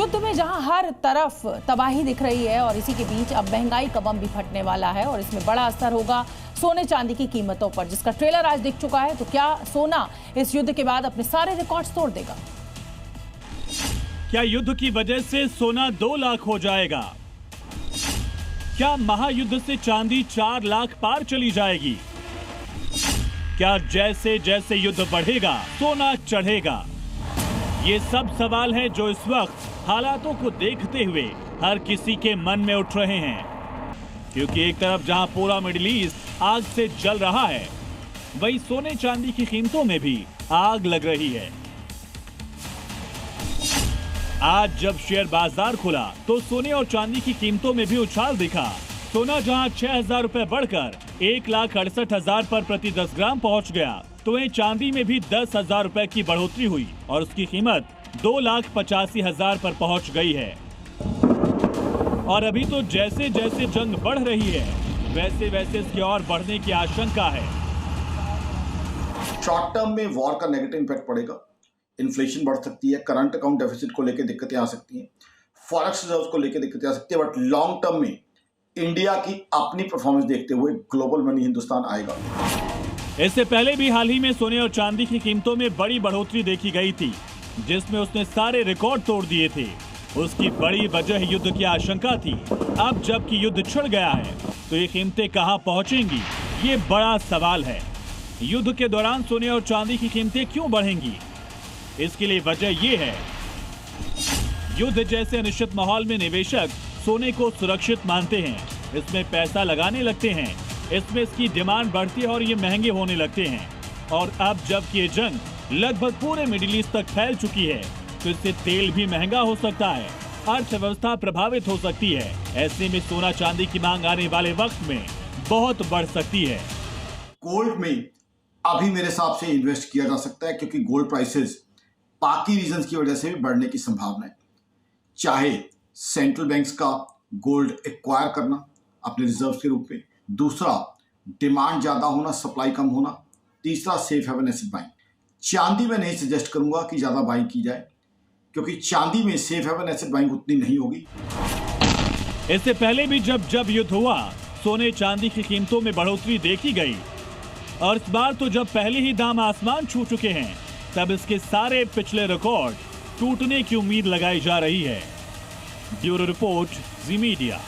युद्ध में जहां हर तरफ तबाही दिख रही है और इसी के बीच अब महंगाई का बम भी फटने वाला है और इसमें बड़ा असर होगा सोने चांदी की कीमतों पर, जिसका ट्रेलर आज दिख चुका है। तो क्या सोना इस युद्ध के बाद अपने सारे रिकॉर्ड्स तोड़ देगा? क्या युद्ध की वजह से सोना 2 लाख हो जाएगा? क्या महायुद्ध से चांदी 4 लाख पार चली जाएगी? क्या जैसे जैसे युद्ध बढ़ेगा सोना चढ़ेगा? ये सब सवाल हैं जो इस वक्त हालातों को देखते हुए हर किसी के मन में उठ रहे हैं, क्योंकि एक तरफ जहां पूरा मिडिल ईस्ट आग से जल रहा है, वहीं सोने चांदी की कीमतों में भी आग लग रही है। आज जब शेयर बाजार खुला तो सोने और चांदी की कीमतों में भी उछाल दिखा। सोना जहां 6,000 रुपए बढ़कर 1,68,000 पर प्रति 10 ग्राम पहुंच गया, तो वहीं चांदी में भी 10,000 रुपए की बढ़ोतरी हुई और उसकी कीमत 2,85,000 पर पहुंच गई है। और अभी तो जैसे जैसे जंग बढ़ रही है, वैसे वैसे इसकी और बढ़ने की आशंका है। शॉर्ट टर्म में वॉर का नेगेटिव इंपैक्ट पड़ेगा, इन्फ्लेशन बढ़ सकती है, करंट अकाउंट डेफिसिट को लेकर दिक्कतें आ सकती हैं, फॉरेक्स रिजर्व्स को लेकर दिक्कतें आ सकती है, बट लॉन्ग टर्म में इंडिया की अपनी परफॉर्मेंस देखते हुए ग्लोबल मनी हिंदुस्तान आएगा। इससे पहले भी हाल ही में सोने और चांदी की कीमतों में बड़ी बढ़ोतरी देखी गई थी, जिसमें उसने सारे रिकॉर्ड तोड़ दिए थे। उसकी बड़ी वजह युद्ध की आशंका थी। अब जबकि युद्ध छिड़ गया है, तो ये कीमतें कहां पहुंचेंगी, ये बड़ा सवाल है। युद्ध के दौरान सोने और चांदी की कीमतें क्यों बढ़ेंगी? इसके लिए वजह ये है, युद्ध जैसे अनिश्चित माहौल में निवेशक सोने को सुरक्षित मानते हैं, इसमें पैसा लगाने लगते हैं, इसमें इसकी डिमांड बढ़ती है और ये महंगे होने लगते हैं। और अब जबकि ये जंग लगभग पूरे मिडिल ईस्ट तक फैल चुकी है, तो इससे तेल भी महंगा हो सकता है, अर्थव्यवस्था प्रभावित हो सकती है। ऐसे में सोना चांदी की मांग आने वाले वक्त में बहुत बढ़ सकती है। गोल्ड में अभी मेरे हिसाब से इन्वेस्ट किया जा सकता है, क्योंकि गोल्ड प्राइसेस बाकी रीजंस की वजह से भी बढ़ने की संभावना है। चाहे सेंट्रल बैंक्स का गोल्ड एक्वायर करना अपने रिजर्व के रूप में, दूसरा डिमांड ज्यादा होना, सप्लाई कम होना, तीसरा सेफ हेवन एसेट बाइंग। चांदी में नहीं सजेस्ट करूंगा कि ज्यादा बाइंग की जाए, क्योंकि चांदी में सेफ हेवन एसेट बाइंग उतनी नहीं होगी। इससे पहले भी जब युद्ध हुआ, सोने चांदी की कीमतों में बढ़ोतरी देखी गई, और इस बार तो जब पहले ही दाम आसमान छू चुके हैं, तब इसके सारे पिछले रिकॉर्ड टूटने की उम्मीद लगाई जा रही है। ब्यूरो रिपोर्ट, जी मीडिया।